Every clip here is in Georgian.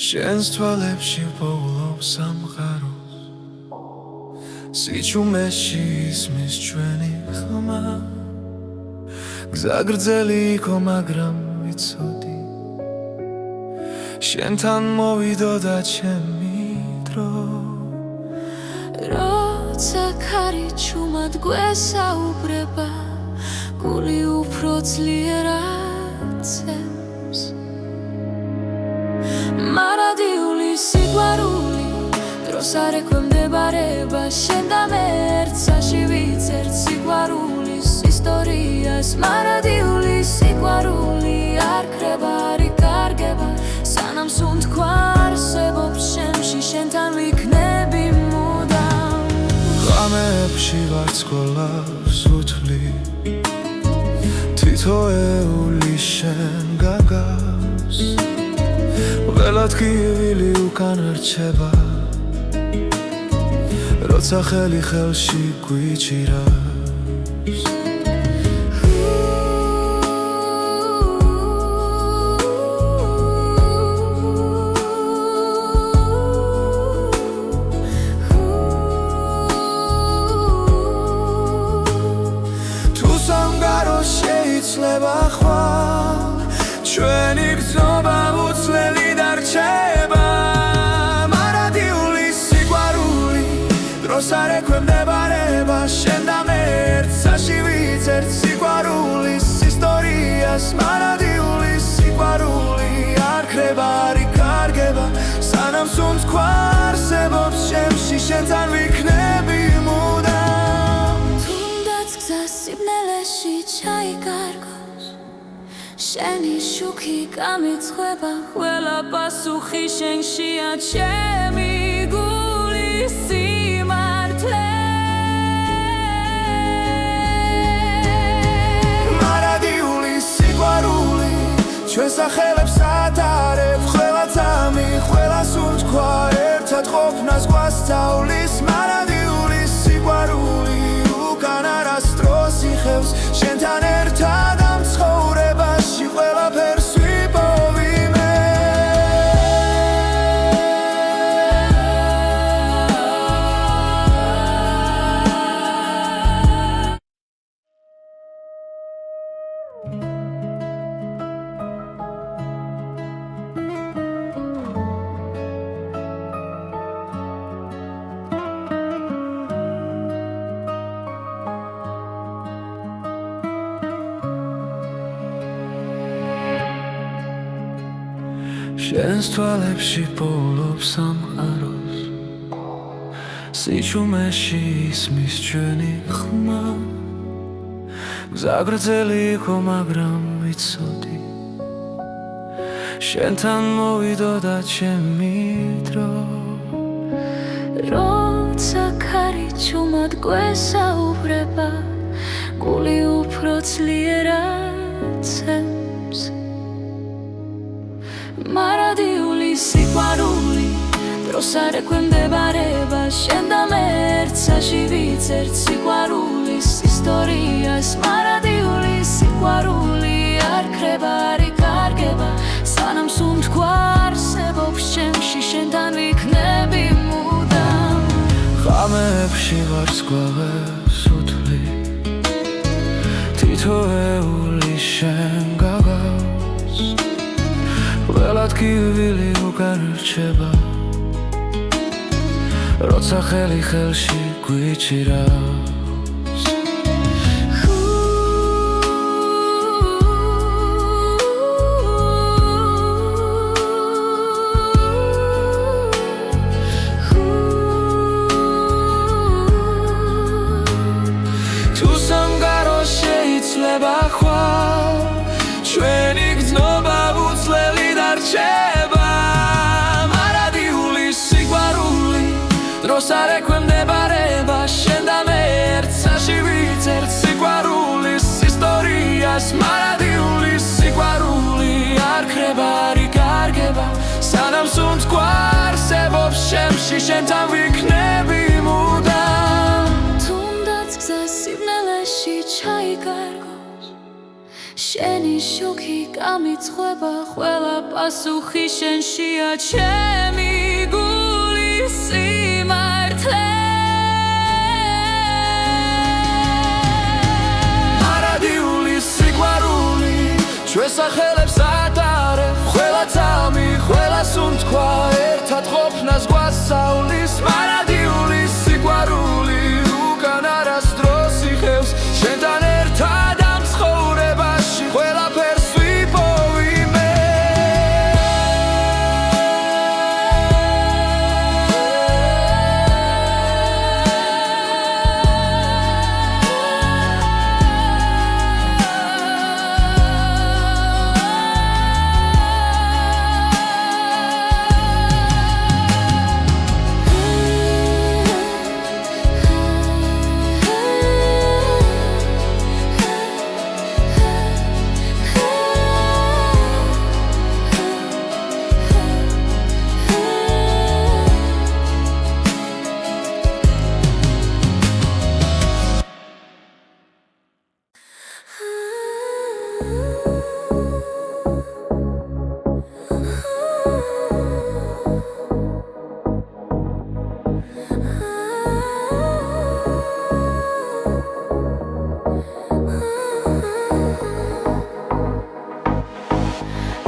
შენს თვალებში პოულობს სამყაროს სიჩუმეში ისმის ჩვენი ხმა გზა გრძელი იყო მაგრამ ვიცოდი შენთან მოვიდოდა ჩემი დრო როცა ქარი ჩუმად გვესაუბრება გული უფრო ძლიერად ცემს მარადიული სიყვარული დროს არ ექვემდებარება შენ და მე ერთსაში ვიცერთ სიყვარულის ისტორიას მარადიული სიყვარული არ ქრება არ იკარგება სანამ სუნთქვა არსებობს შემში შენთან ვიქნები მუდამ ღამეებში ვარცხოლავს უთვლი თითოეული შენ გაგავს ველად გივილი უკან რჩება როცა ხელი ხელში გვიჭირავს თუ სამგარო შეიცლება ხვალ ჩვენი გზნობა უცვლელი დარჩება მარადიული სიყვარული დროს არ ექვემდებარება შენ და მე ერთსაში ვიცერთ სიყვარულის ისტორიას მარადიული სიყვარული არ ქრება არ იკარგება სანამ სუნთქვა არსებობს შემში შენთან ვიქნები მუდამ თუნდაც გზა სიბნელეში ჩაიკარგოს შენი შუქი გამიცხება ყველა პასუხი შენშია ჩემი გულის სიმართლე მარადიული სიყვარული ჩვენ სახელებს ატარებ ყველა წამი ყველა სუნთქვა ერთად ყოფნას გვასწავლის მარადიული სიყვარული უკან არასდროს იხევს შენთან ერთად ამ ცხოვრებაში ყველაფერს ვიპოვი მე შენს თვალებში პოულობს სამყაროს სიჩუმეში ისმის ჩვენი ხმა გზა გრძელი იყო მაგრამ ვიცოდი შენთან მოვიდოდა ჩემი დრო როცა ქარი ჩუმად გვესაუბრება გული უფრო ძლიერად ცემს მარადიული სიყვარული დროს არ ექვემდებარება შენ და მე ერთსაში ვიცერთ სიყვარულის ისტორიას მარადიული სიყვარული არ ქრება არ იკარგება სანამ სუნთქვა არსებობს შემში შენთან ვიქნები მუდამ ღამეებში ვარცხლავებს უთვლი თითოეული შენ გაგავს ველად გივილი უკან რჩება როცა ხელი ხელში გვიჭირავს თუ სამგარო შეიცლება ხვალ ჩვენი გზნობა უცვლელი დარჩება მარადიული სიყვარული დროს არ ექვემდებარება შენ და მე ერთსაში ვიცერთ სიყვარულის ისტორიას მარადიული სიყვარული არ ქრება არ იკარგება სანამ სუნთქვა არსებობს შემში შენთან ვიქნები მუდამ თუნდაც გზა სიბნელეში ჩაიკარგოს შენი შუქი გამიწხვება ყველა პასუხი შენშია ჩემი გულის სიმართლე მარადიული სიყვარული ჩვენს სახელებს ატარებ ყველა წამი ყველა სუნთქვა ერთად ყოფნას გვასწავლის მარადიული სიყვარული უკან არასდროს იხევს შენთან ერთად ამ ცხოვრებაში ყველაფერს ვიპოვი მე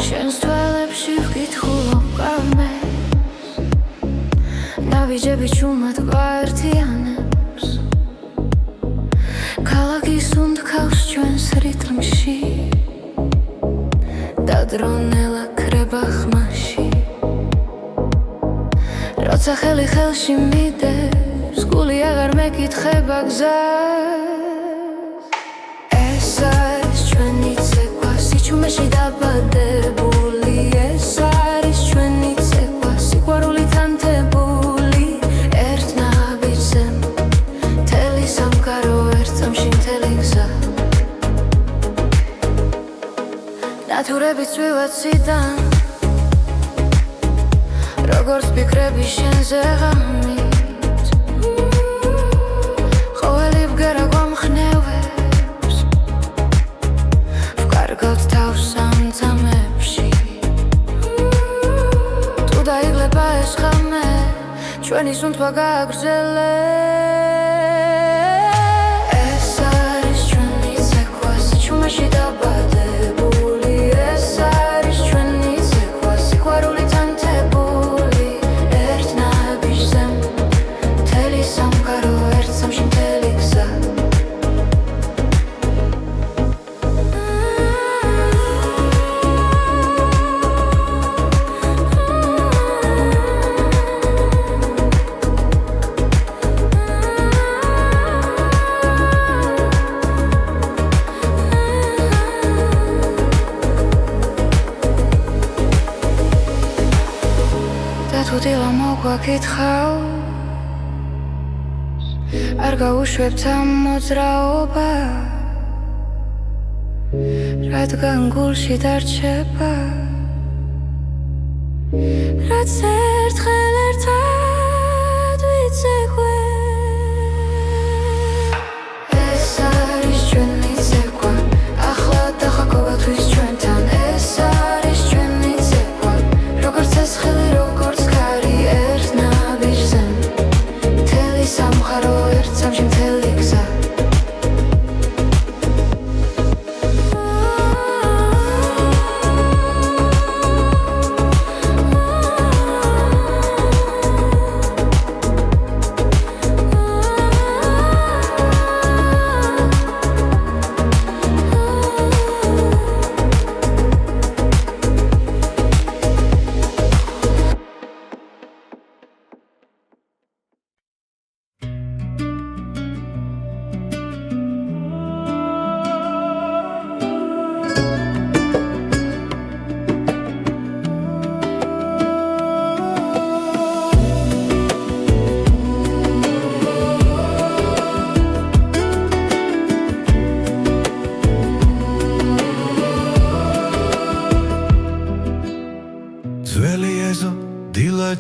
შენს თვალებში ვკითხულობ კამეს ნავიჯები ჩუმად გვაერთიანებს ქალაქი სუნთქავს ჩვენს რიტმში და დრონელა ქრება ხმაში როცა ხელი ხელში მიდევს გული აღარ მეკითხება გზას ეს არის ჩვენი ცეკვა სიჩუმეში დაბადებული ეს არის ჩვენი ცეკვა სიყვარულით ანთებული ერთ ნაბიჯზე მთელი სამყარო ერთ წამში მთელი გზა ნათურები წვივა ციდან როგორც ფიქრები შენზე ღამით ყოველი ბგერა გვამხნევებს ვკარგავთ თავს ამ წამებში თუ დაიღლება ეს ღამე ჩვენი სუნთქვა გააგრძელებს ეს არის ჩვენი ცეკვა სიჩუმეში დაბადებული ეს არის ჩვენი ცეკვა სიყვარულით ანთებული ერთ ნაბიჯზე მთელი სამყარო ერთ წამში მთელი გზა თუ დილა მოგვაკითხავს არ გაუშვებთ ამ მოძრაობას რადგან გულში დარჩება რაც ერთხელ ერთად ვიცეკვე ეს არის ჩვენი ცეკვა ახლა დახა ყოველთვის ჩვენთან ეს არის ჩვენი ცეკვა როგორც ეს ხელი როგორც ქარი ერთ ნაბიჯზე მთელი სამყარო ერთ წამში მთელი გზა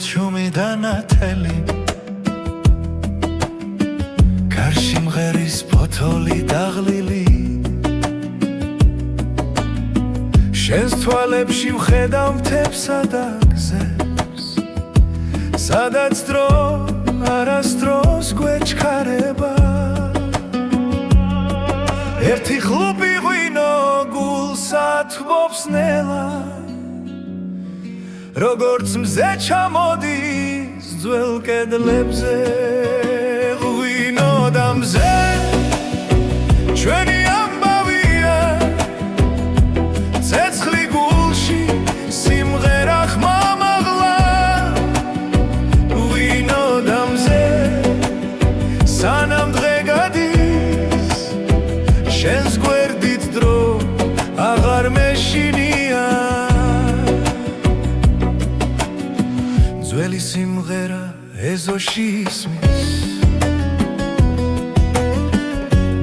ჩუმი დანათელი გარში მღერის ფოთოლი დაღლილი შენს თვალებში ვხედავ მთებსა და გზებს სადაც დრო არასდროს გვეჩქარება ერთი ხლუპი ღვინო გულსა თბობს ნელა როგორც მზე ჩამოდის ძველ კედლებზე ღვინო და მზე ჩვენი ამბავია ცეცხლი გულში სიმღერა ხმამაღლა ღვინო და მზე სანამ დღე გადის შენს გვერდით დრო აღარ მეშინია ძველი სიმღერა ეზოში ისმის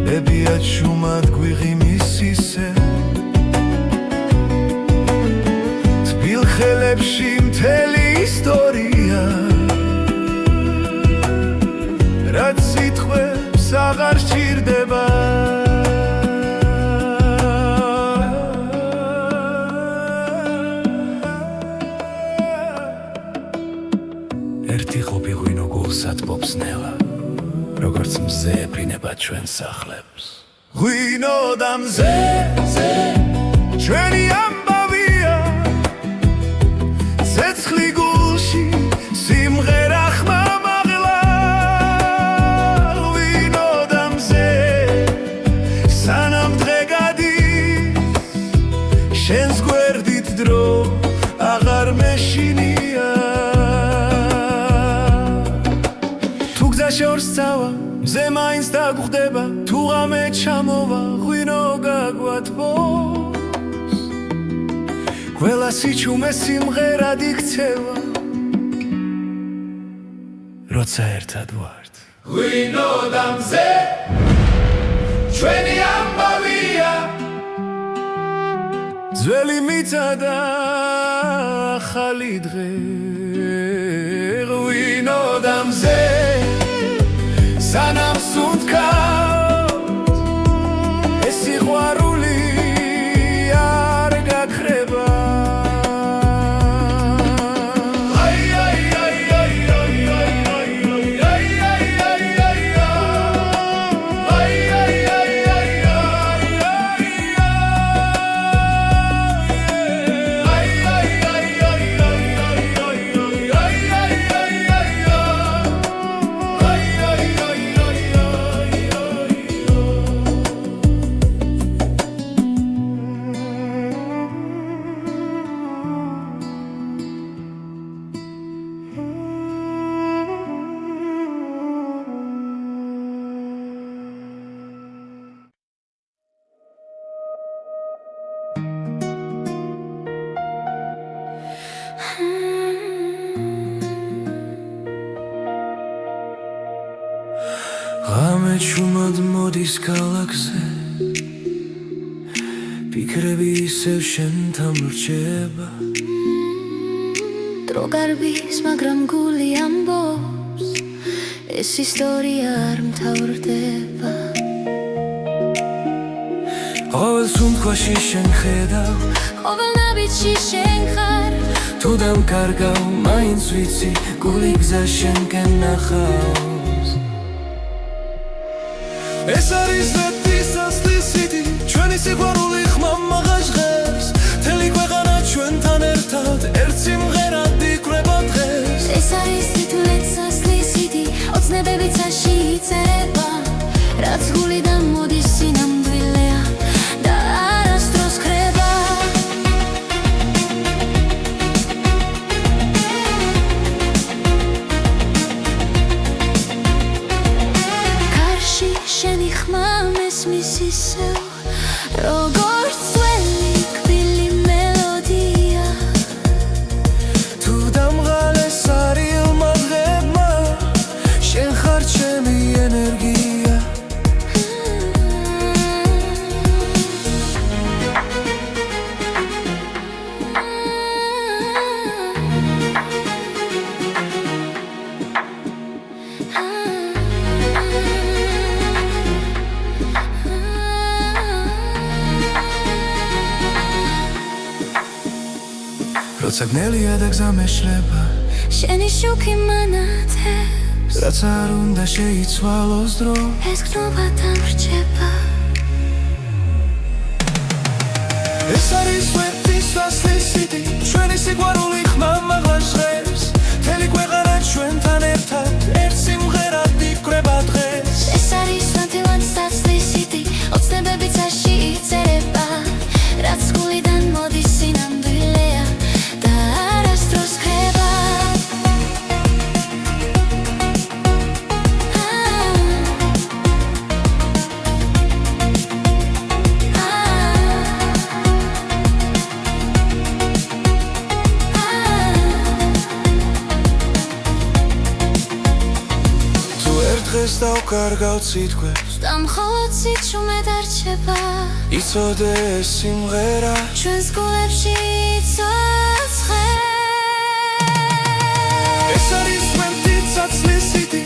ბებიად შუმად გვიღიმის ისე თბილ ხელებში მთელი ისტორია რაც სიტყვებს აღარ სჭირდება ერთი ხლუპი ღვინო გულსა თბობს ნელა როგორც მზე ეფრინება ჩვენ სახლებს ღვინო და მზე ჩვენი ამბავია ცეცხლი გულში სიმღერა ხმამაღლა ღვინო და მზე სანამ დღე გადის შენს გვერდით დრო აღარ მეშინია შორს წავა მზე მაინც დაგხვდება თუ ღამე ჩამოვა ღვინო გაგვათბობს ყველა სიჩუმე სიმღერად იქცევა როცა ერთად ვართ ღვინო და მზე ჩვენი ამბავია ძველი მიწა და ახალი დღე ღვინო და მზე სანამ სუნთქავთ ეს სიყვარული არ გაქრება ღამე ჩუმად მოდის ქალაქზე ფიქრები ისევ შენთან ვრჩება დრო გარბის მაგრამ გული ამბობს ეს ისტორია არ მთავრდება ყოველ სუნთქვაში შენ ხედავ ყოველ ნაბიჯში შენ ხარ თუ დამკარგავ მაინც ვიცი გული გზა შენკენ ნახავს ეს არის ნეთის ასლის სიტი ჩვენი სიყვარული ხმამაღა ჟღერს მთელი ქვეყანა ჩვენთან ერთად ერთ სიმღერად იკვრება დღეს ეს არის თითქმის ასლის სიტი ოცნებები ცაში იწერება რაც გულიდან მოდის სინამდვილეა და არასდროს ხრება შენი ხმა მესმის ისევ როცა გნელია და გზა მეშლება შენი შუქი მანათებს რაც არ უნდა შეიცვალოს დრო ეს გნობა დამრჩება ეს არის ვერტის დასლისიდი ჩვენი სიყვარული ხმა მაღლა ჟღერს მთელი ქვეყანა ჩვენთან ერთად ერთ სიმღერად იკვრება დღეს ეს არის ნათელად დასლისიდი ოცნებები წაში იწერება რაც გულიდან მოდის სინამდვილეა და არასდროს ხება დღეს დავკარგავ სიტყვებს და მხოლოდ სიჩუმე დარჩება იცოდე ეს სიმღერა ჩვენს გულებში იცოცხლე ეს არის ვერტი ცაცლისიდი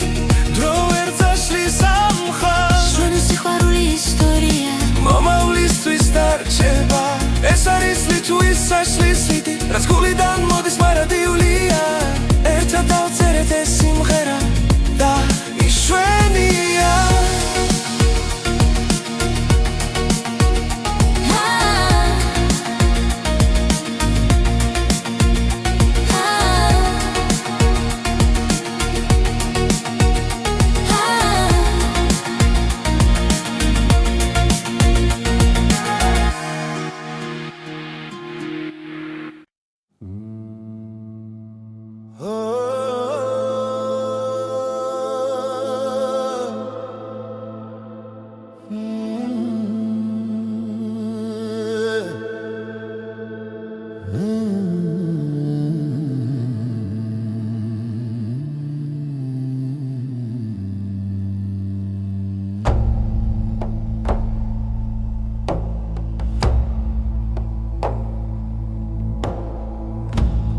დრო ვერ წაშლის ამ ხალხს ჩვენი სიყვარული ისტორია მომავლისთვის დარჩება ეს არის ლიტვის საშლისიდი რაც გულიდან მოდის მარადიულია ერთად დავწერეთ ეს სიმღერა და შვენია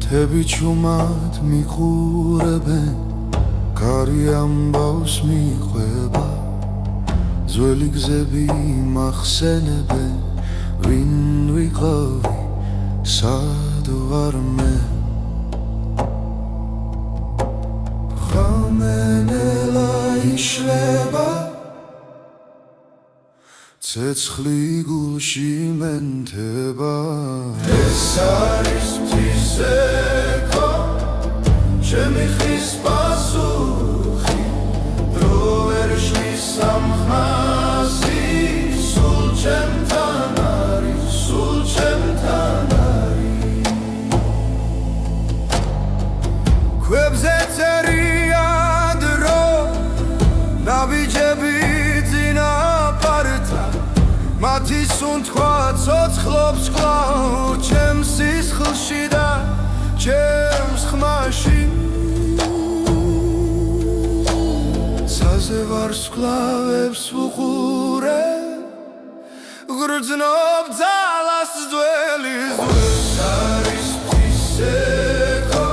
თები ჩუმად მიყურებენ კარი ამბავს მიყვება ძველი გზები მახსენებენ ვინ ვიყავი სად ვარ მე ხამენელა იშლება ცეცხლი გულში მენთება ეს არის ღვთისექო ჩემი ხის პასუხი დრო ვერ შლის ამ ხმასი სულ ჩემთან არის სულ ჩემთან არის ქვებზე წერია დრო ნაბიჯები მათი სუნთქვა ცოცხლობს კვლავ ჩემს სისხლში და ჩემს ხმაში ცაზე ვარსკვლავებს ვუყურე გრძნობ ძალას ძველი ზღვებს არის ღვთისექო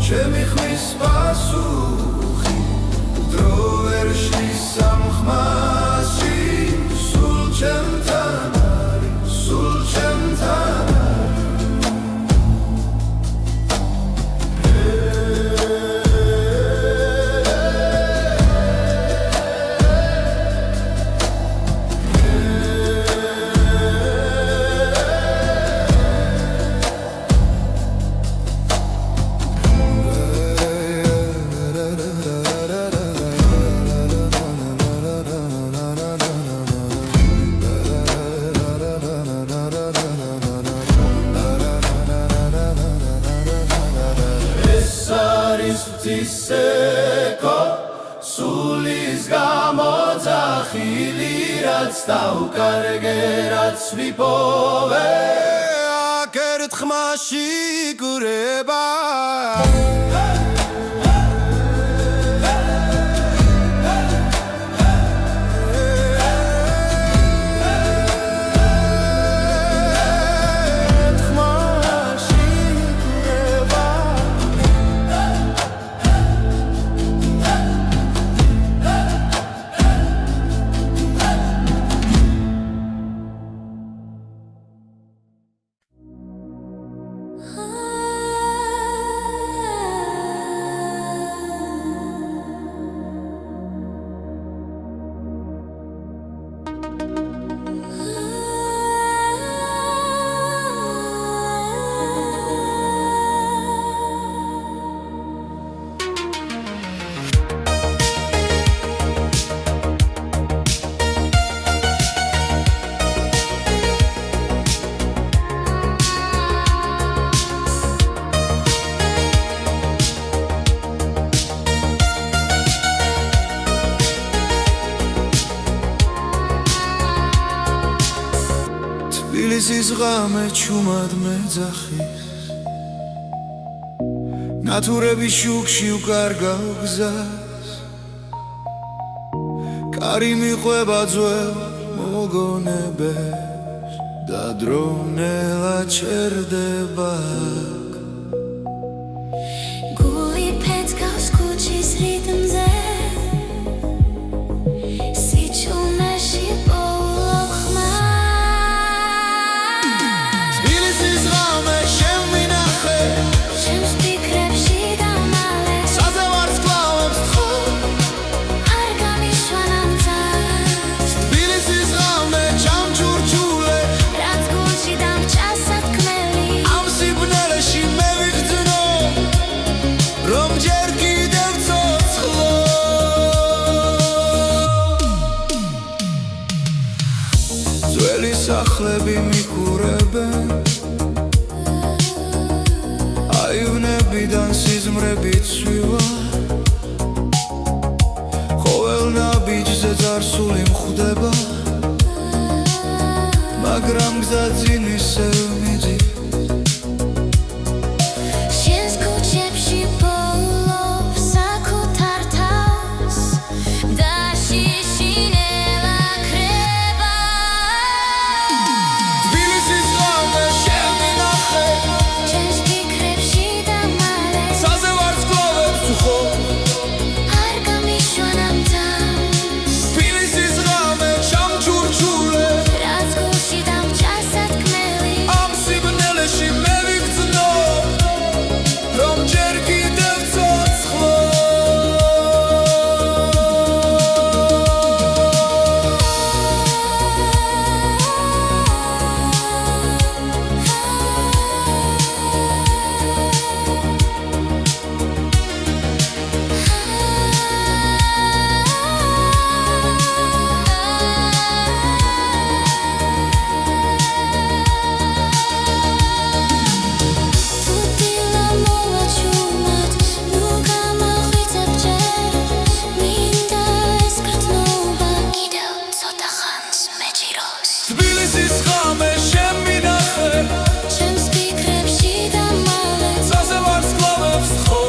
ჩემი ხმის პასუხი დრო ვერ შლის ამ ხმასში ჩემთან არის სულ ჩემთან ღვთისექო სულის გამოძახილი რაც დავკარგე რაც ვიპოვე აქ ერთ ხმაში გურება თბილისის ღამე ჩუმად მეძახის ნათურების შუქში უკარგავ გზას კარი მიყვება ძველ მოგონებებს და დრონელა ჩერდება გული ფეთქავს ქუჩის რიტმზე სიჩუმეში პოულობ ხმას თბილისის ღამე შენ მინახე ჩემს ფიქრებში დამალე საზე ვარსკვლავებს თხო არ გამიშვანამ თავს თბილისის ღამე ჩამჩურჩულე რაც გულში დამჭა სათქმელი ამ სიბნელეში მე ვიგრძნო რომ ჯერ კიდევ ცოცხლო ძველი სახლები მიკურებენ აივნებიდან სიზმრები ცვივა ყოველ ნაბიჯზე წარსული მხვდება მაგრამ გზა წინ ისევ მიდის შენს ქუჩებში პოულობ საკუთარ თავს და შიშინელა ქრება თბილისის ღამე შენ მინახე ჩემს ფიქრებში დამალე საზე ვარსკვლავებს თხო არ გამიშვანამ თავს თბილისის ღამე ჩამჩურჩულე რაც გულში დამჭა სათქმელი ამ სიბნელეში მე ვიგრძნო რომ ჯერ კიდევ ცოცხლო თუ დილა მოვა ჩუმად ნუ გამახვიცებ ჯერ მინდა ეს გრძნობა კიდევ ცოტა ხანს მეჭიროს თბილისის ღამე შენ მინახე ჩემს ფიქრებში დამალე საზე ვარსკვლავებს თხო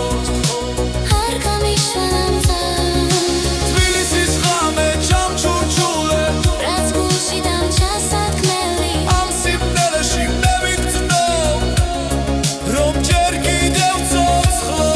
არ გამიშვანამ თავს თბილისის ღამე ჩამჩურჩულე რაც გულში დამჭა სათქმელი ამ სიბნელეში მე ვიგრძნო რომ ჯერ კიდევ ცოცხლო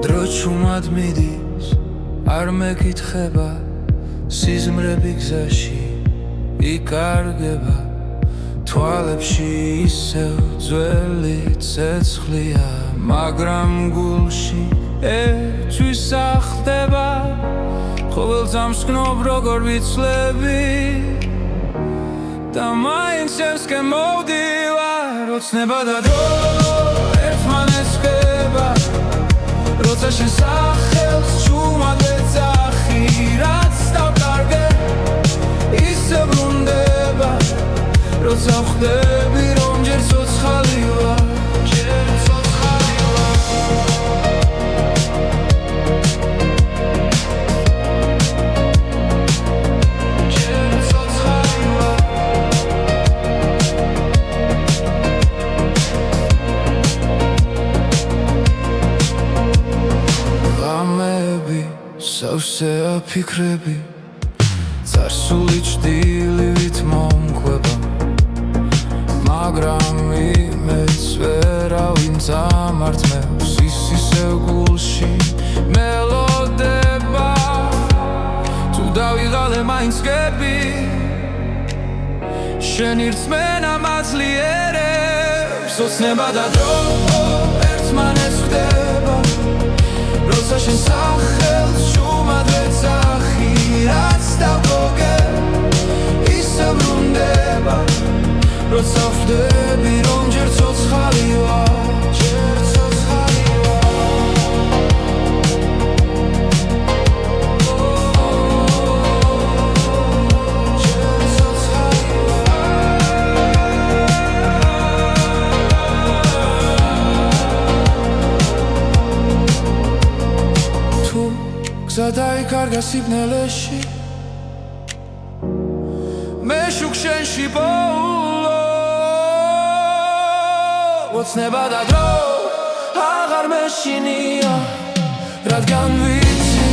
დრო ჩუმად მიდის არ მეკითხება სიზმრები გზაში იკარგება თვალებში ისევ ძველი ცეცხლია მაგრამ გულში ეთვის ახდება ყოველ წამს გნობ როგორ ვიცლები და მაინც შევსკენ მოვდივარ ოცნება და დრო ერთმანეთს ხება როცა შენ სახელს ჩუმად ეძახი რაც დავკარგე ისე ბრუნდება როცა ხვდები რომ ჯერ ცოცხალი ვარ ჯერ ცოცხალი ვარ ჯერ ცოცხალი ვარ ფიქრები წარსული ჭდილივით მომყვება მაგრამ იმეც ვერავინ წამართმევს ის ისევ გულში მელოდება თუ დავიღალე მაინც გები შენი რწმენა მაძლიერებს ოცნება და დრო ერთმანეთს ხვდება როცა შენ სახელს შუმად ვეძახი რაც დავგოგე ისევ ბრუნდება როცა ვხვდები რომ ჯერ ცოცხალი ვარ ჯერ ცოცხალი გზა დაიკარგა სიბნელეში მე შუქ შენში ბოლო ოცნება და დრო აღარ მეშინია რადგან ვიცი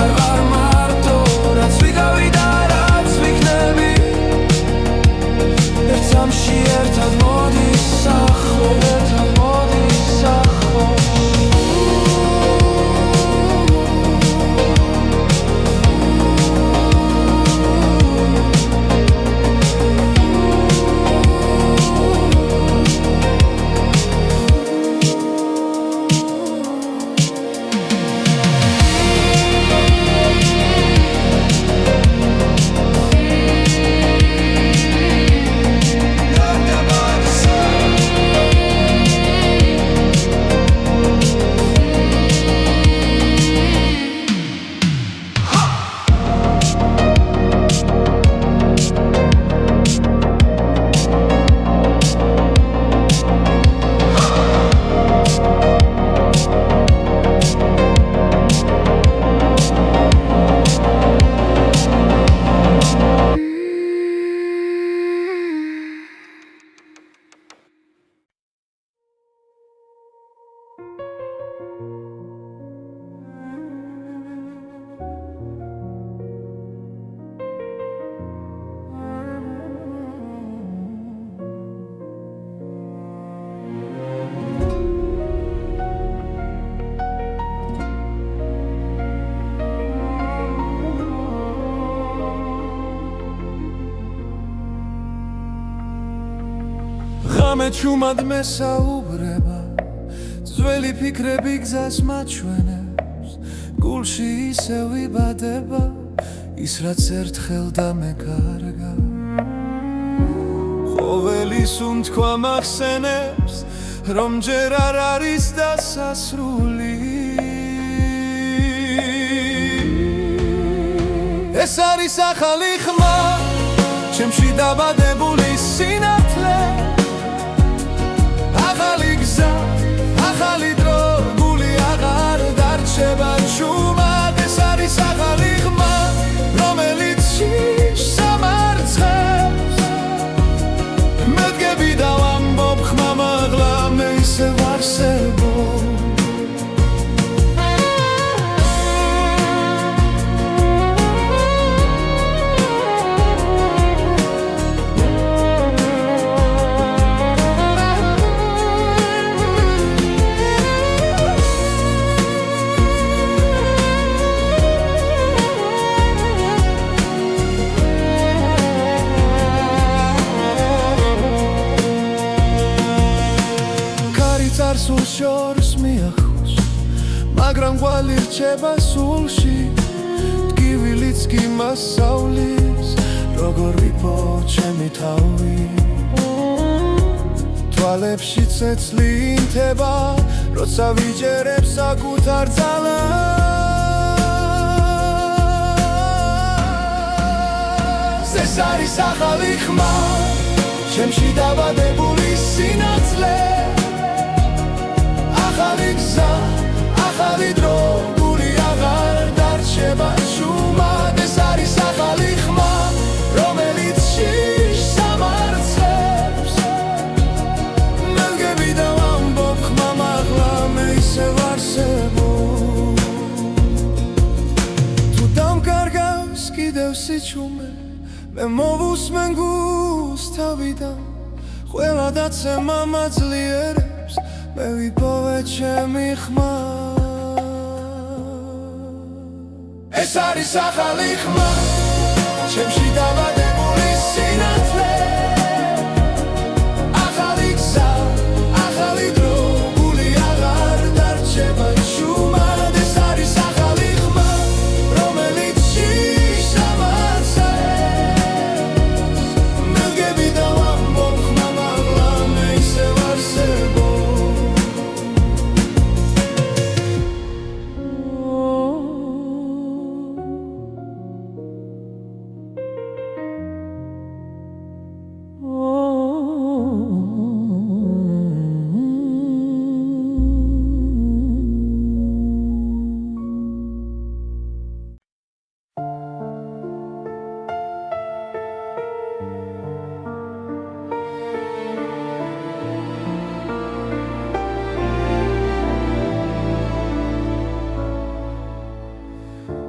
არ ვარ მარტო რაც ვიგავი და რაც ვიქნები ერთ სამში ერთად მოდის სახლო ერთად მოდის სახლო ღამე ჩუმად მესაუბრება ძველი ფიქრები გზას მაჩვენებს გულში ისევ იბადება ის რაც ერთხელ დამეკარგა ყოველი სუნთქვა მახსენებს რომ ჯერ არ არის დასასრული ეს არის ახალი ხმა ჩემში დაბადებული სინათლე ახალი გზა, ახალი დრო, გული აღარ დარჩება ჩუმად ეს არის ახალი ხმა, რომელიც შიშ სამარცხებს მედგები და ვამბობ ხმა მაღლა მე ისევ არსებობ სულ შორს მიახოს მაგრამ ყვალი რჩება სულში ტკივილიც კი მასავლის როგორ ვიპო ჩემი თავი თვალებში წეცლი ინთება როცა ვიჯერებ საკუთარ ძალას ეს არის ახალი ხმა ჩემში დაბადებული სინათლე ახალი გზა, ახალი დრო, გული აღარ დარჩება ჩუმად ეს არის ახალი ხმა, რომელიც შიშ სამარცხებს მედგები და ვამბობ ხმა მაღლა მე ისევ არსებობ თუ ჩუმე მე მოვუსმენ გულს თავიდან ყველა დაცემა მაძლიერებს მე ვიპოვე ჩემი ხმა ეს არის ახალი ხმა ჩემში დაბადებული სინათლე ახალი გზა ახალი დრო გული აღარ დარჩება შუმად ეს არის ახალი ხმა რომელიც შიშამაცაებს მელგები და ვამბობ ხმა მაღლა მე ისევ არსებობ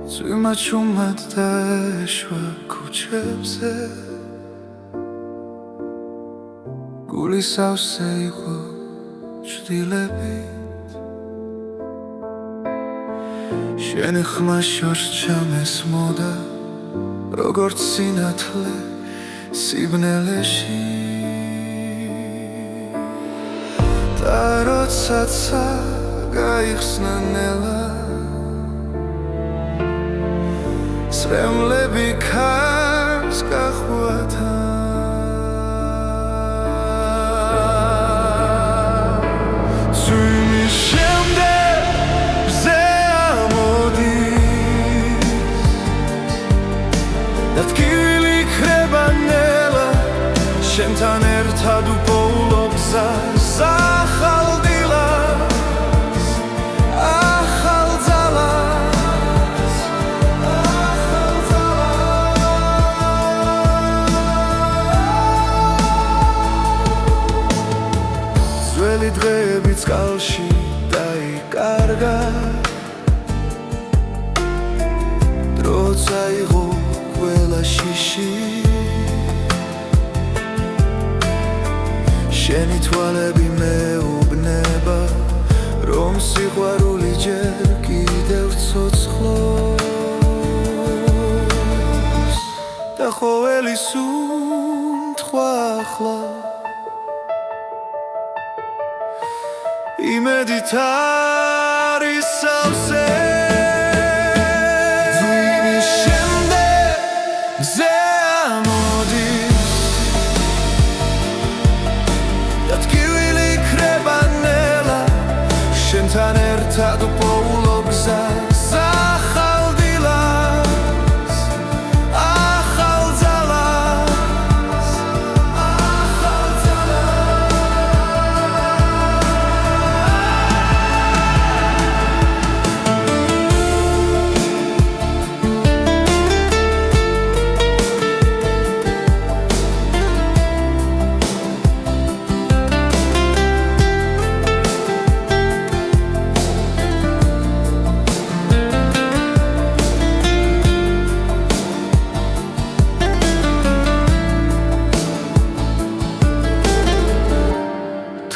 Цვიმა ჩუმად დაეშვა ქუჩებზე გული სავსე იყო ჭრილებით შენი ხმა შორს ჩამესმოდა როგორც სინათლე სიბნელეში და როდესაც გაიხსნა ნელა სრემლები ქარს გახვათა წვიმის შემდეგ მზე ამოდის და ტკივილი იქნება ნელა შენთან ერთად უპოულო გზას ახალ დილას ახალ ძალას ძველი დღეები წყალში დაიკარგა დრო წაიღო ყველა შიში შენი თვალები მეუბნება რომ სიყვარული ჯერ კიდევ ცოცხლობს და ყოველი სუნთქვა ახლა იმედით არის სავსე წვიმის შემდეგ მზე ამოდის და ტკივილი იქნება ნელა შენთან ერთად უპოულო გზას ახალ დილას ახალ ძალას ახალ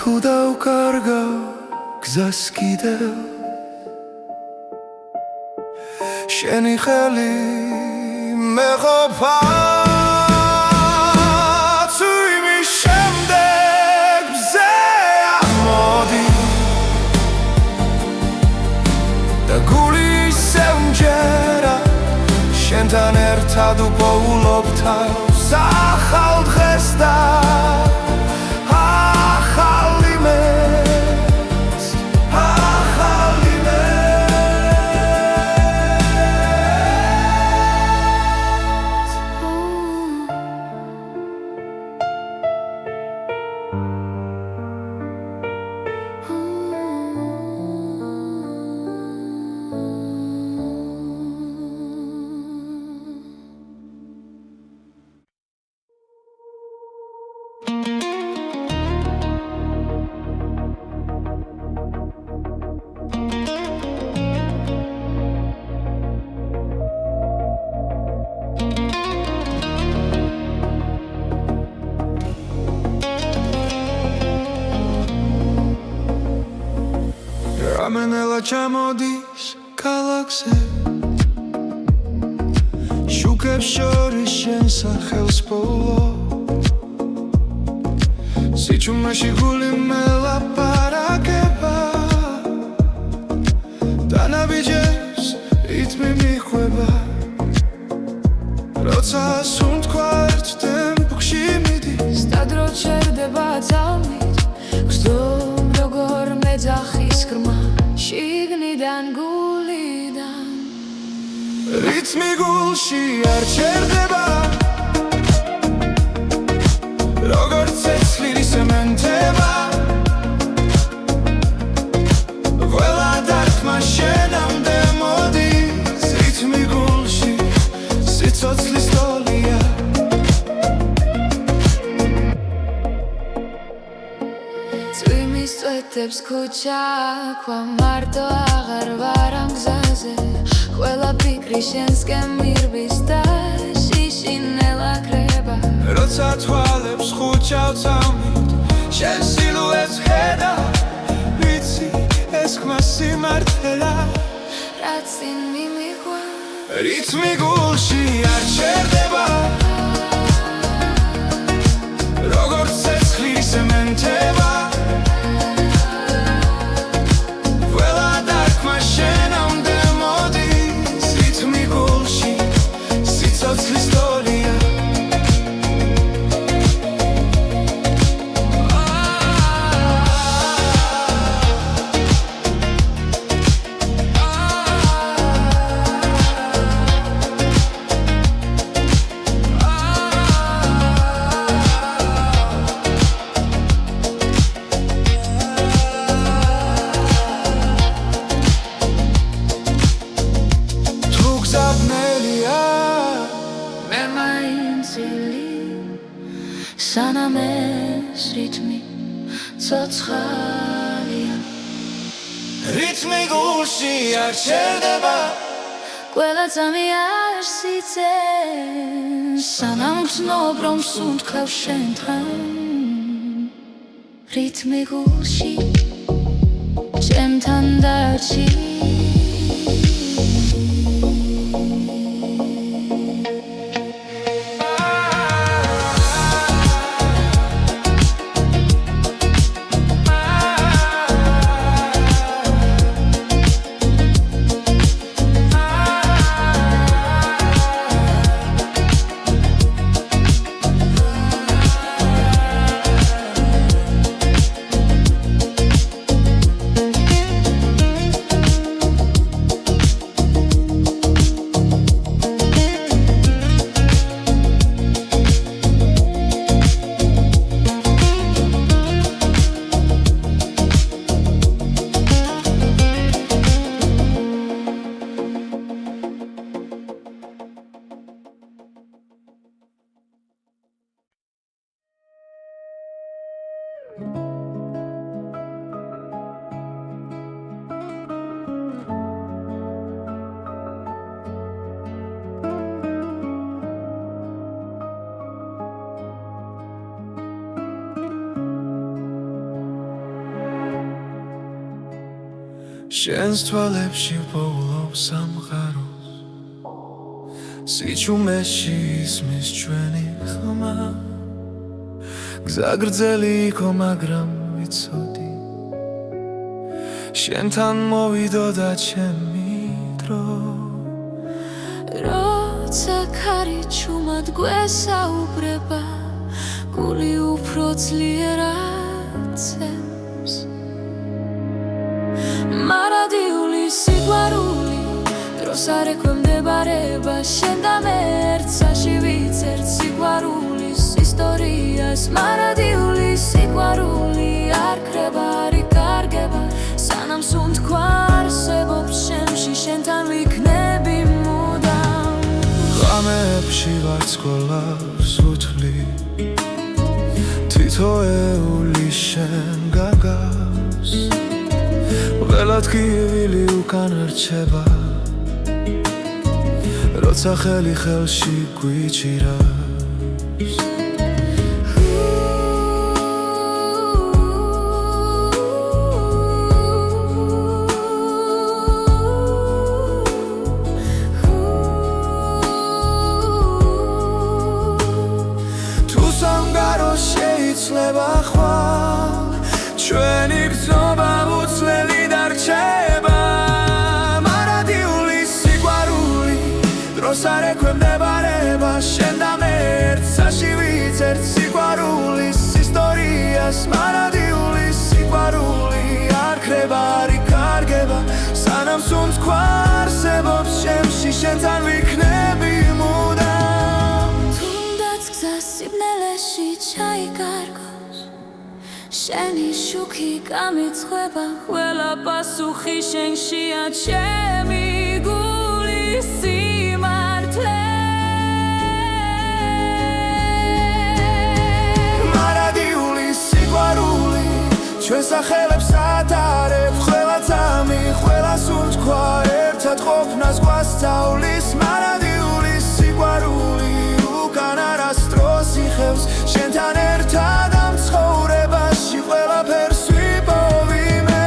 თუ დავკარგავ გზას კიდევ შენი ხელი მეყოფა წვიმის შემდეგ მზე ამოდის და გული ისევ მჯერა შენთან ერთად უპოულობ თავს ახალ დღეს და გამენელა ჩამოდის ქალაქზე შუქებს შორის შენ სახელს პოულო სიჩუმეში გული მელაპარაკება დანაბიჯებს რითმი მიხვება როცა სუნთქვა ერთ ტემპში მიდის სტადრო ჩერდება ძალმით გრძდომ როგორ მეძახის ხრმა შიგნიდან გულიდან რითმი გულში არ ჩერდება როგორც ცეცხლი სემენტება ყველა დარტყმა შენამდე მოდის რითმი გულში სიცოცხლის ტოლია წვიმის წვეთებს ქუჩა ქვა მარტო აღარ ვარ ამ გზაზე ყველა ფიქრი შენსკენ მირბის და შიშინელა ქრება როცა თვალებს ხუჩავ წამით შენ სილუეტს ხედა ვიცი ეს ხმა სიმართლეა რაც წინ მიმიღვა რითმი გულში არ ჩერდება როგორც ცეცხლი სემენტება ყველა დარტყმა შენამდე მოდის რითმი გულში სიცოცხლის ტოლია სანამ ეს რითმი ცოცხალია რითმი გულში არ ჩერდება ყველა წამი არ სიცეს სანამ გრძნობ რომ სუნთქავ შენთან რითმი გულში ჩემთან დარჩი შენს თვალებში პოულობ სამყაროს სიჩუმეში ისმის ჩვენი ხმა გზა გრძელი იყო მაგრამ ვიცოდი შენთან მოვიდოდა ჩემი დრო როცა ქარი ჩუმად გვესაუბრება გული უფრო ძლიერად ცემს მარადიული სიყვარული დროს არ ექვემდებარება შენ და მე ერთსაში ვიცერთ სიყვარულის ისტორიას მარადიული სიყვარული არ ქრება არ იკარგება სანამ სუნთქვა არსებობს შემში შენთან ვიქნები მუდამ ღამეებში ვარცხოლავს უთვლი თითოეული შენ გაგავს ველად კივილი უკან რჩება როცა ხელი ხელში გვიჭირავს ისტორიას მარადიული სიყვარული არ ქრება, არ იკარგება სანამ სუნთქვა არსებობს ჩემში შენთან ვიქნები მუდამ თუნდაც გზა სიბნელეში ჩაიკარგოს შენი შუქი გამიცხება ყველა პასუხი შენშია ჩემი გულის სიმართლე მარადიული სიყვარული ჩვენ სახელებს ატარებ ყველა ძამი, ყველა სუნთქვა ერთად ყოფნას გვასწავლის მარადიული სიყვარული უკან არასდროს იხევს შენთან ერთად ამ ცხოვრებაში ყველაფერს ვიპოვიმე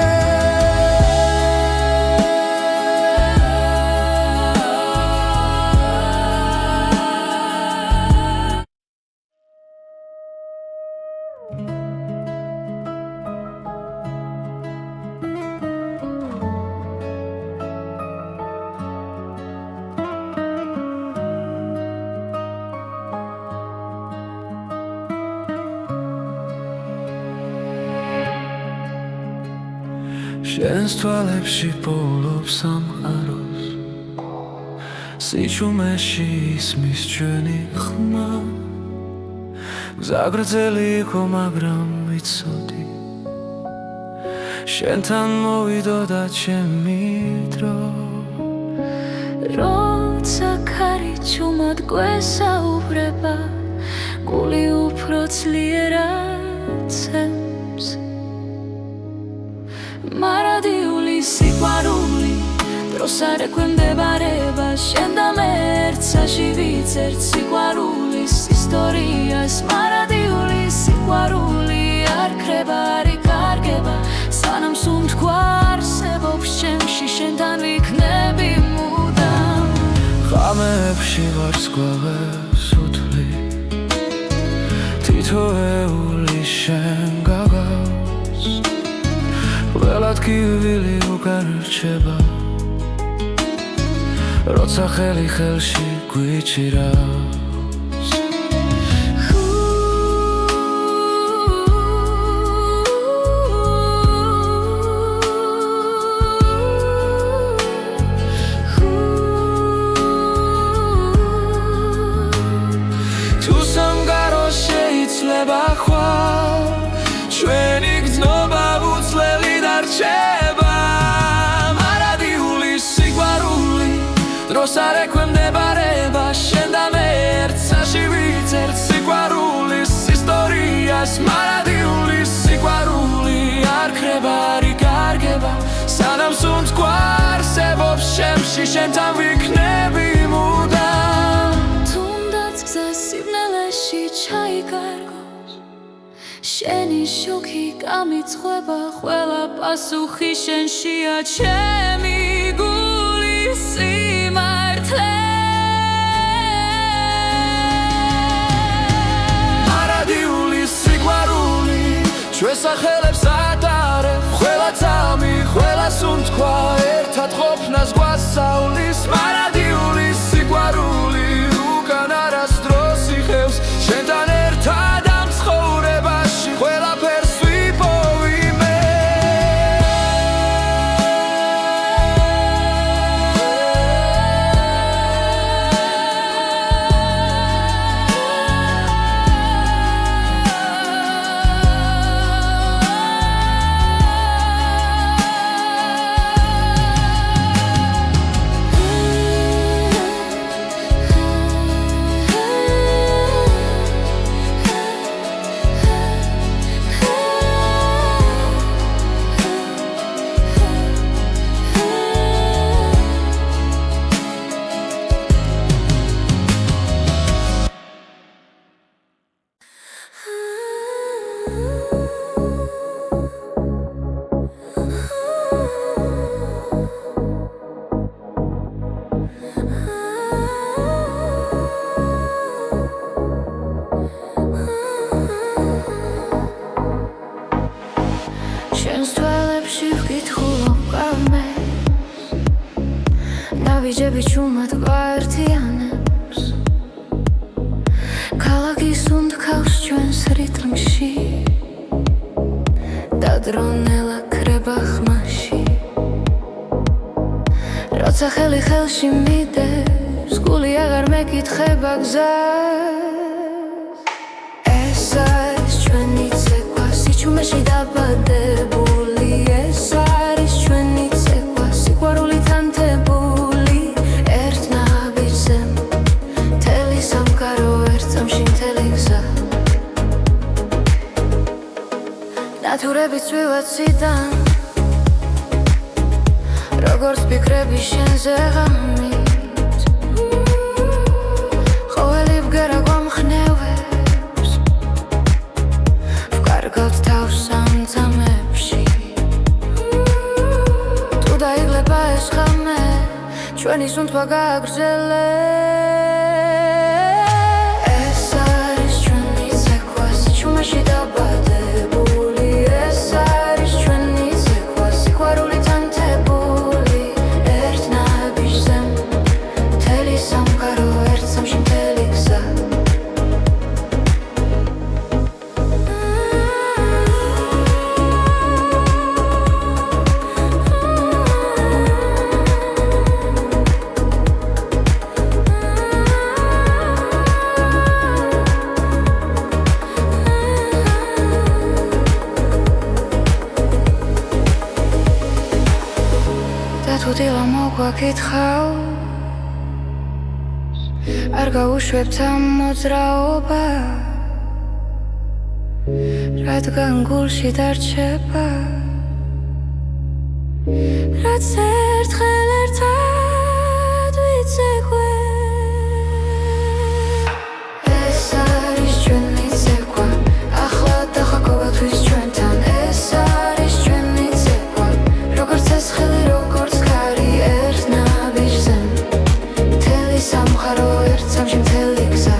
შენს თვალებში პოულობს სამყაროს სიჩუმეში ისმის ჩვენი ხმა გზა გრძელი იყო მაგრამ ვიცოდი შენთან მოვიდოდა ჩემი დრო როცა ქარი ჩუმად გვესაუბრება გული უფრო ძლიერად ცემს მარადიული სიყვარული დროს არ ექვემდებარება შენ და მე ერთსაში ვიცერთ სიყვარულის ისტორიას მარადიული სიყვარული არ ქრება, არ იკარგება სანამ სუნთქვა არსებობს ჩემში შენთან ვიქნები მუდამ ღამეებში ვარსკვლავებს უთვლი თითოეული შენ გაგავს ყველა ადგილი უკან რჩება როცა ხელი ხელში გვიჭირავს თუ სამგარო შეიძლება ხვალ ჩვენი გრძნობა უცვლელი დარჩება მარადიული სიყვარული დროს არ ექვემდებარება შენ და მე ერთსაში ვიცერთ სიყვარულის ისტორიას მარადიული სიყვარული არ ქრება, არ იკარგება სანამ სუნთქვა არსებობს ჩემში შენთან ვიქნები მუდამ თუნდაც გზა სიბნელეში ჩაიკარგოს შენი შუქი გამიცხება ყველა პასუხი შენშია ჩემი გულის სიმართლე მარადიული სიყვარული ჩვენ სახელებს ატარებ ყველა ძამი, ყველა სუნთქვა ერთად ყოფნას გვასწავლის მარადიული სიყვარული უკან არასდროს იხევს შენთან ერთად ამ ცხოვრებაში ყველაფერს ვიპოვიმე ვიჯები ჩუმად გვაერთიანებს ქალაქი სუნთქავს ჩვენს რიტმში დრონელა ქრება ხმაში როცა ხელი ხელში მიდევს გული აღარ მეკითხება გზას ეს არის ჩვენი ცეკვა სიჩუმეში დაბადებული ეს არის ჩვენი ცეკვა სიყვარულით ანთებული ერთ ნაბიჯზე მთელი სამყარო ერთ წამში მთელი გზა ნათურები წვივაციდან როგორც ფიქრები შენზე ღამით ყოველი ბგერა გვამხნევებს ვკარგავთ თავს სამძამებში თუ დაიღლება ეს ხამე ჩვენი სუნთქვა გააგრძელებს ეს არის ჩვენი ცეკვა სიჩუმეში დაბადებული ეს არის ჩვენი ცეკვა სიყვარულით ანთებული ერთ ნაბიჯზე მთელი სამყარო ერთ წამში მთელი გზა თუ დილა მოგვაკითხავს არ გაუშვებთ ამ მოძრაობას რადგან გულში დარჩება რაც ერთხელ ერთად ვიცეკვე ეს არის ჩვენი ცეკვა ახლა დახა ყოველთვის ჩვენთან ეს არის ჩვენი ცეკვა როგორც ეს ხელი როგორც ერთ ნაბიჯზე მთელი სამყარო ერთ წამში მთელი გზა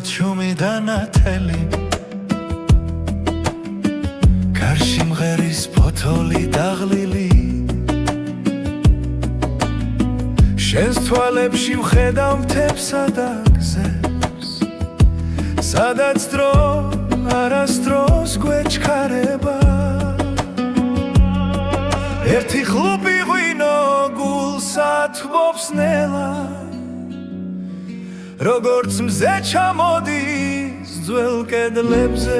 ჩუმი დანათელი კარში მღერის ფოთოლი დაღლილი შენს თვალებში ვხედავ მთებსა და გზებს სადაც დრო არასდროს გვეჩქარება ერთი ხლუპი ღვინო გულს ათბობს ნელა როგორც მზე ჩამოდის ძველ კედლებზე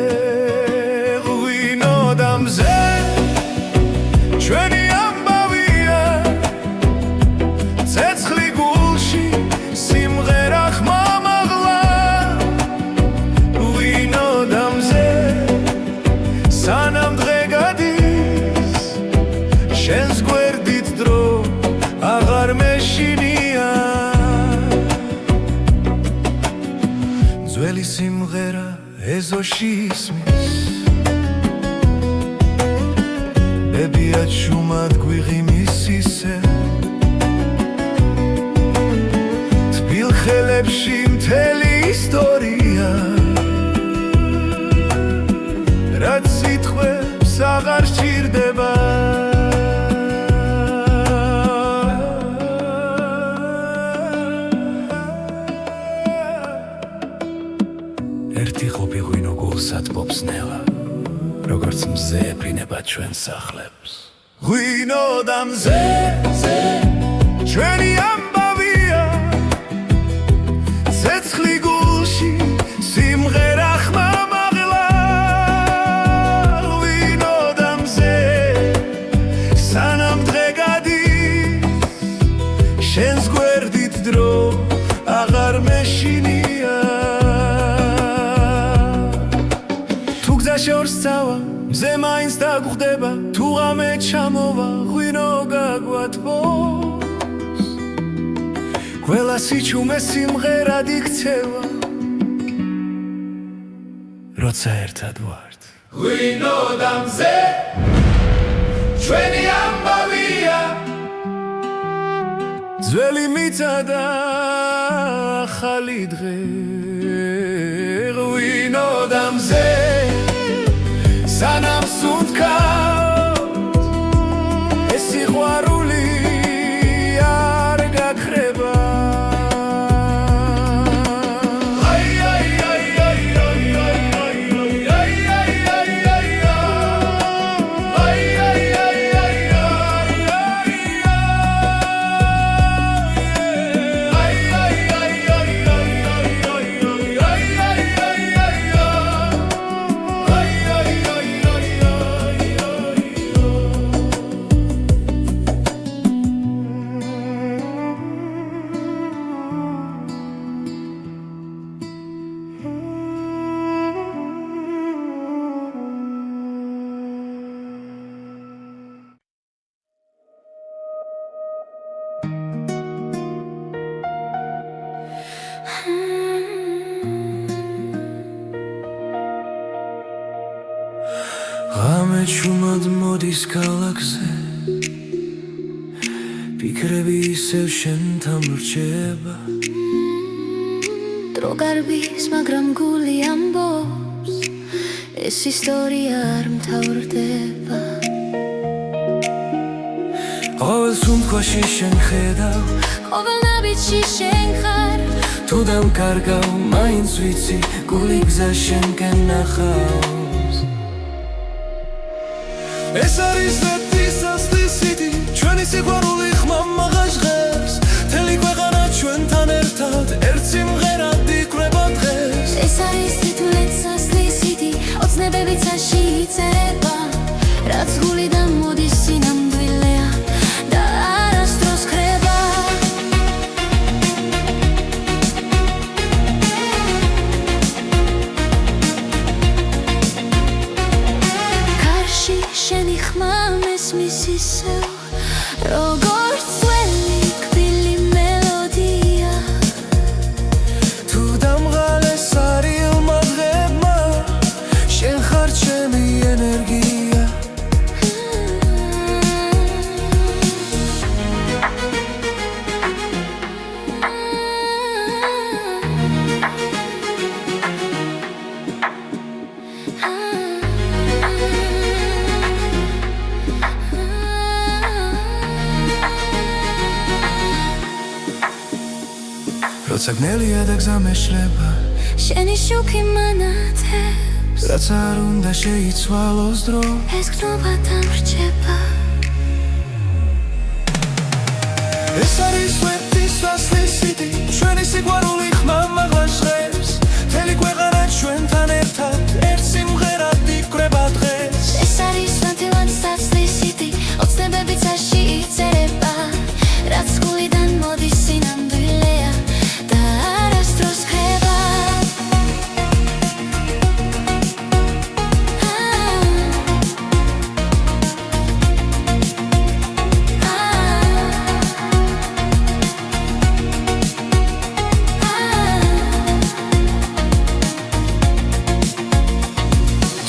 ღვინო და მზე ჩვენი ამბავია ცეცხლი გულში სიმღერა ხმამაღლა ღვინო და მზე სანამ დღე გადის შენს გვერდით დრო აღარ მეშინია ძველი სიმღერა ეზოში ისმის ბებიად შუმად გვიღიმის ისე თბილ ხელებში მთელი ისტორია რაც სიტყვებს აღარ სჭირდება ერთი ხლუპი ღვინო გულს ათბობს ნელა როგორც მზე ეფრინება ჩვენ სახლებს ღვინო და მზე ჩვენი ამბავია ცეცხლი გულში სიმღერა ხმამაღლა ღვინო და მზე სანამ დღე გადის შენს გვერდით დრო ღამე ჩამოვა ღვინო გაგვათბოს ყველა სიჩუმე სიმღერად იქცევა როცა ერთად ვართ ღვინო და მზე ჩვენი ამბავია ძველი მიწა და ახალი დღე ღვინო და მზე სანამ სუნთქავთ ეს სიყვარული არ გაქრება ღამე ჩუმად მოდის ქალაქზე ფიქრები ისევ შენთან ვრჩება დრო გარბის მაგრამ გული ამბობს ეს ისტორია არ მთავრდება ყოველ სუნთქვაში შენ ხედავ ყოველ ნაბიჯში შენ ხარ თუ დამკარგავ მაინც ვიცი გული გზა შენკენ ნახავს ეს არის მეტის ასლისიდი ჩვენი სიყვარული ხმამაღა ჟღერს მთელი ქვეყანა ჩვენთან ერთად ერთ სიმღერად იკვრება დღეს ეს არის თითქმის ასლისიდი ოცნებები წაში იწერება რაც გულიდან მოდის სინამდვილეა და არასდროს ქრება კარში შენი ხმა მესმის ისევ როგორც ძველი კბილი მელოდია თუ დამღალეს არილმა დღებმა შენ ხარ ჩემი ენერგია როცა გნელია და გზა მეშლება შენი შუქი მანათებს რაც არ უნდა შეიცვალოს დრო ეს გრძნობა დამრჩება ეს არის მეტის ასლისიდი ჩვენი სიყვარული ხმამაღლა ჟღერს მთელი ქვეყანა ჩვენთან ერთად ერთ სიმღერად იკვრება დღეს ეს არის ნათელად ასლისიდი ოცნებები წაში იწერება რაც გულიდან მოდის სინამდვილეა და არასდროს ქრება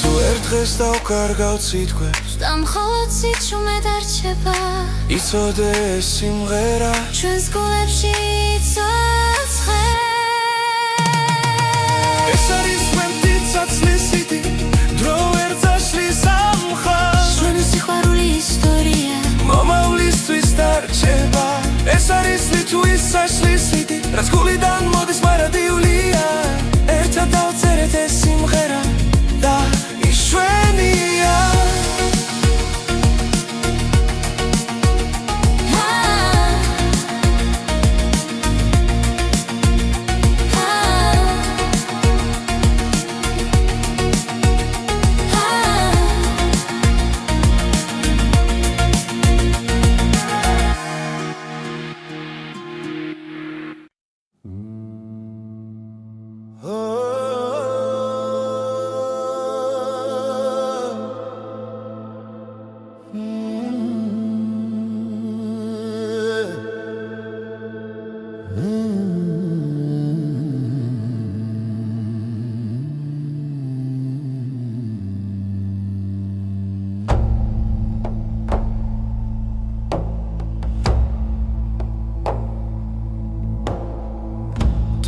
თუ ერთ დღეს დავკარგავ სიტყვებს და მხოლოდ სიჩუმე დარჩება იცოდე ეს სიმღერა ჩვენს გულებში იცოცხლე ეს არის მეტის ასლისიდი დრო ვერ წაშლის ამხას ჩვენი სიყვარული ისტორია მომავლისთვის დარჩება ეს არის ლიტვის საშლისიდი რაც გულიდან მოდის მარადიულია ერთად დავწერეთ ეს სიმღერა და იშვენია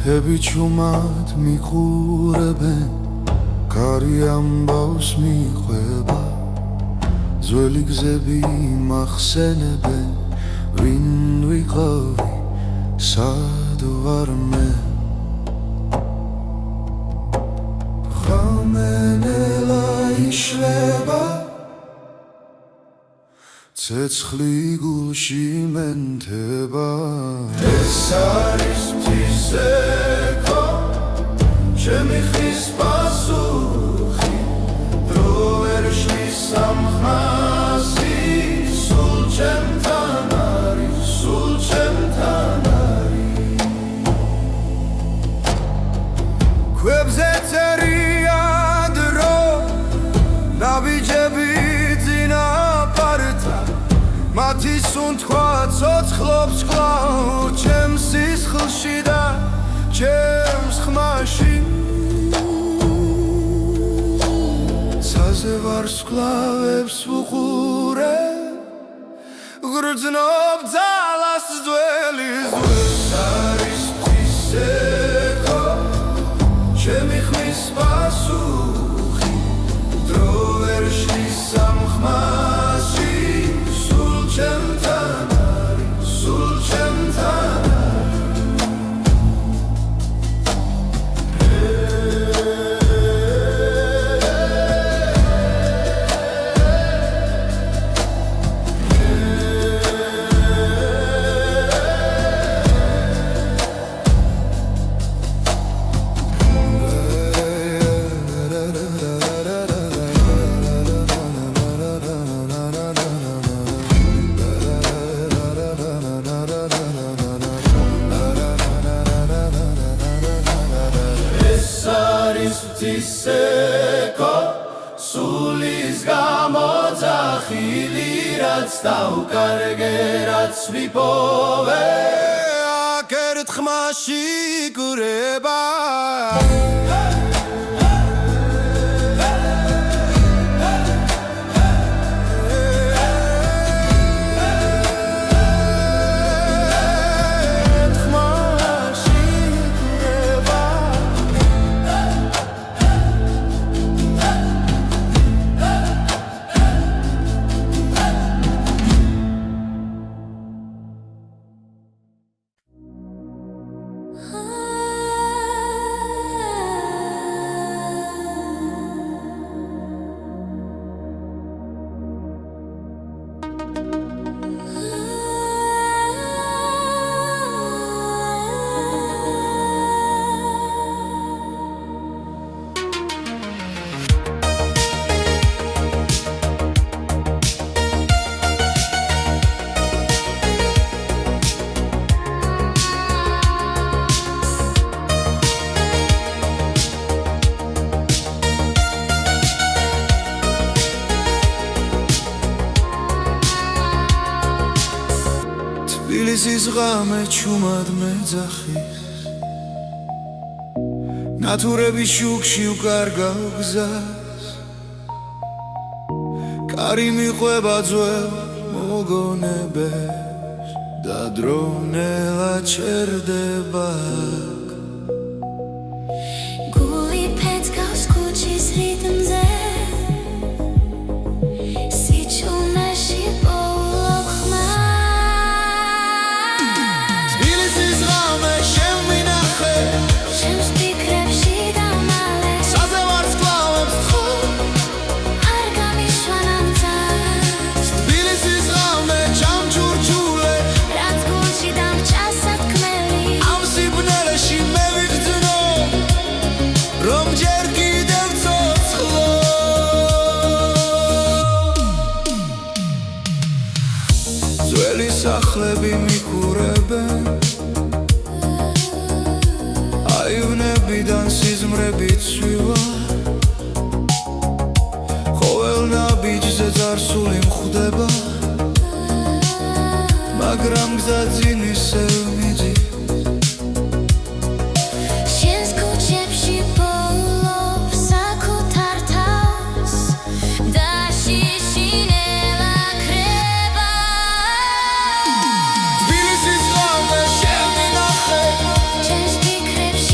მთები ჩუმად მიყურებენ კარი ამბავს მიყვება ძველი გზები მახსენებენ ვინ ვიყავი სად ვარ მე ხამენელა იშლება ცეცხლი გულში მენთება ეს არის მთისექო ჩემი ხის პასუხი დრო ვერ შლის სამხასი სულ ჩემთან არის სულ ჩემთან არის ქვებზე წერია დრო ნაბიჯები მათი სუნთქვა ცოცხლობს კვლავ ჩემს სისხლში და ჩემს ხმაში ცაზე ვარსკვლავებს ვუყურებ გრძნობ ძალას ძველი ზღვის არის მთისექო ჩემი ხმის პასუხი დრო ვერ შლის სამხმასში ჩემთან არის სულ ჩემთან მთისექო სულის გამოძახილი რაც დავკარგე რაც ვიპოვე აქ ერთხმაში იგრება თბილისის ღამე ჩუმად მეძახის ნათურების შუქში უკარგავ გზას კარი მიყვება ძველ მოგონებებს და დრონელა ჩერდება გული ფეთქავს ქუჩის რიტმზე სიჩუმეში პოულობ ხმას სახლები მიყურებენ აივნებიდან სიზმრები ცვივა ყოველ ნაბიჯზე წარსული მხვდება მაგრამ გზა წინ ისევ მიდის ჩემს ფიქრებში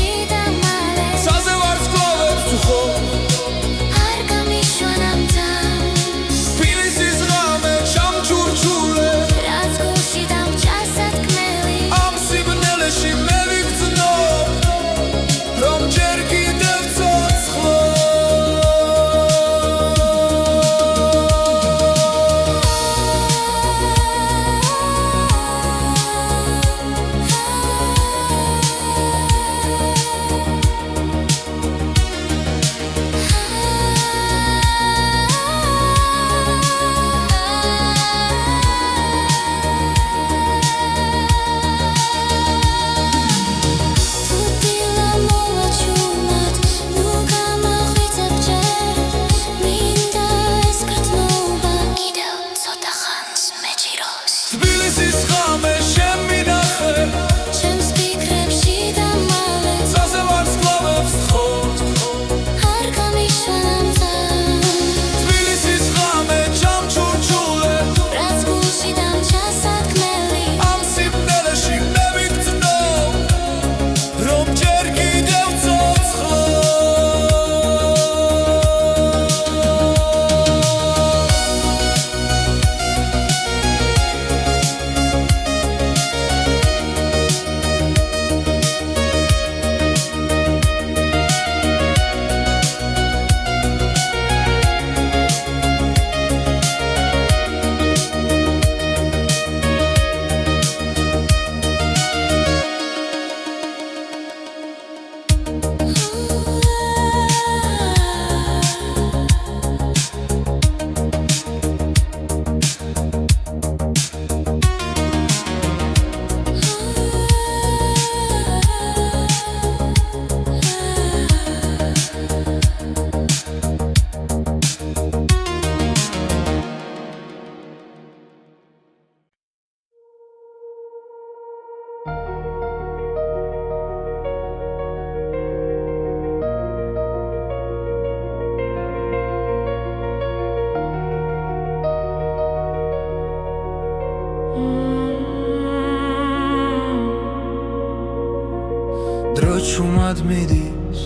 დრო ჩუმად მიდის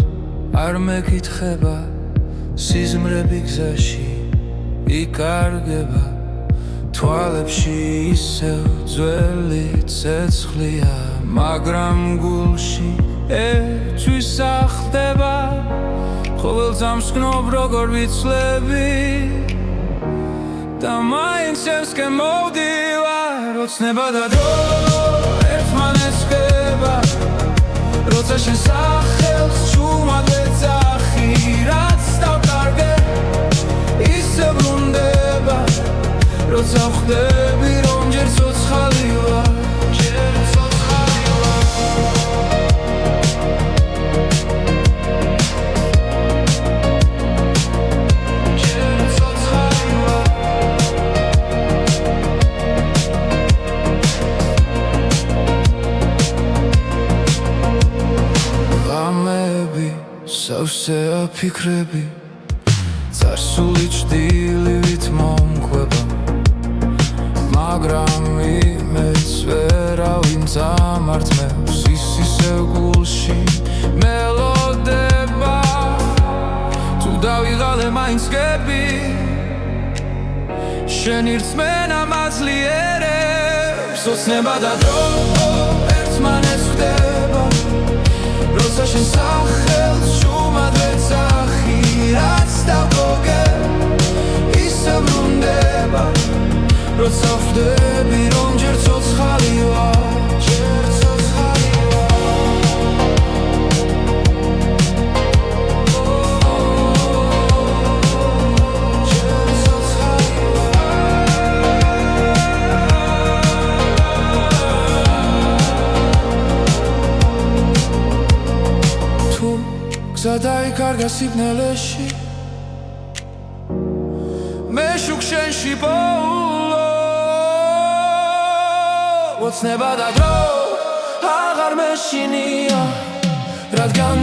არ მეკითხება სიზმრები გზაში იკარგება თვალებში ისევ ძველი ცეცხლია მაგრამ გულში ერთვის ახდება ყოველ წამს გნობ როგორ ვიცლები და მაინც ევსკენ მოვდივარ ოცნება და დრო ერთმანეთს ხდება როცა შენ სახელს ჩუმად ვეძახი რაც დავკარგე ისე ბრუნდება როცა ვხვდები რომ ჯერ ცოცხალი ვარ ჯერ ცოცხალი ვარ ჯერ ცოცხალი ვარ ღამეები სავსეა ფიქრები წარსული ჭდილივით მომკვება მაგრამ იმეც ვერავინ წამართმევს ის ისევ გულში მელოდება თუ დავიღალე მაინც გები შენი რწმენა მაძლიერებს ოცნება და დრო ერთმანეთს ხდება როცა შენ სახელს ჩუმად ვეძახი რაც დავკარგე ისე ბრუნდება როცა ვხვდები რომ ჯერ ცოცხალი ვარ ჯერ ცოცხალი ჯერ ცოცხალი თუ გზა დაიკარგა სიბნელეში მე შუქ შენში ოცნება და დრო აღარ მეშინია რადგან